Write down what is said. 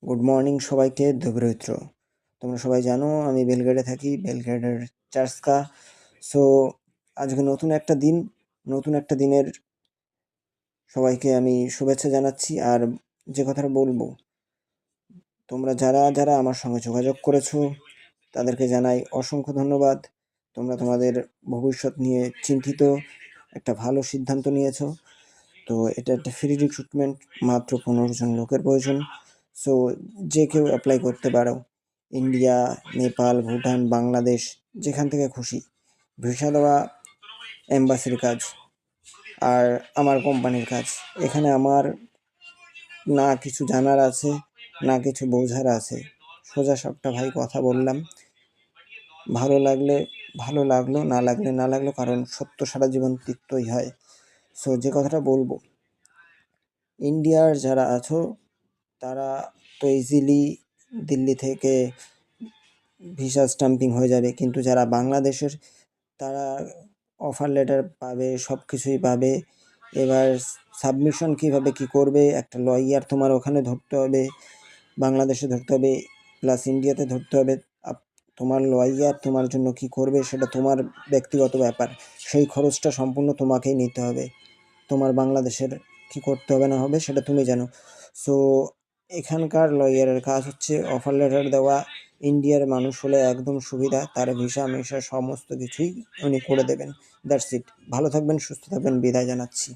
Good morning সবাইকে, দুপুরৈত্র। তোমরা সবাই জানো আমি বেলগ্রেডে থাকি, বেলগ্রেডের চার্চকা। সো আজকে নতুন একটা দিনের সবাইকে আমি শুভেচ্ছা জানাচ্ছি। আর যে কথাটা বলবো, তোমরা যারা যারা আমার সঙ্গে যোগাযোগ করেছো তাদেরকে জানাই অসংখ্য ধন্যবাদ। তোমরা তোমাদের ভবিষ্যৎ নিয়ে চিন্তিত, একটা ভালো সিদ্ধান্ত নিয়েছো। তো এটা একটা ফ্রি রিক্রুটমেন্ট, মাত্র 15 জন লোকের প্রয়োজন। সো যে কেউ অ্যাপ্লাই করতে পারো। ইন্ডিয়া, নেপাল, ভুটান, বাংলাদেশ, যেখান থেকে খুশি। ভিসা দেওয়া এম্বাসির কাজ আর আমার কোম্পানির কাজ। এখানে আমার না কিছু জানার আছে, না কিছু বোঝার আছে। সোজা সাপটা ভাই কথা বললাম। ভালো লাগলে ভালো লাগলো, না লাগলে না লাগলো, কারণ সত্য সারা জীবন তিক্তই হয়। সো যে কথাটা বলবো, ইন্ডিয়ার যারা আছো তারা তো ইজিলি দিল্লি থেকে ভিসা স্টাম্পিং হয়ে যাবে, কিন্তু যারা বাংলাদেশের তারা অফার লেটার পাবে, সব কিছুই পাবে। এবার সাবমিশন কিভাবে কি করবে, একটা লয়ার তোমার ওখানে ধরতে হবে, বাংলাদেশে ধরতে হবে, প্লাস ইন্ডিয়াতে ধরতে হবে। তোমার লয়ার তোমার জন্য কি করবে সেটা তোমার ব্যক্তিগত ব্যাপার, সেই খরচটা সম্পূর্ণ তোমাকেই নিতে হবে। তোমার বাংলাদেশের কি করতে হবে না হবে সেটা তুমি জানো। সো এখানকার লয়ারের কাজ হচ্ছে অফার লেটার দেওয়া। ইন্ডিয়ার মানুষ হলে একদম সুবিধা, তার ভিসা মিশা সমস্ত কিছুই উনি করে দেবেন। That's it. ভালো থাকবেন, সুস্থ থাকবেন, বিদায় জানাচ্ছি।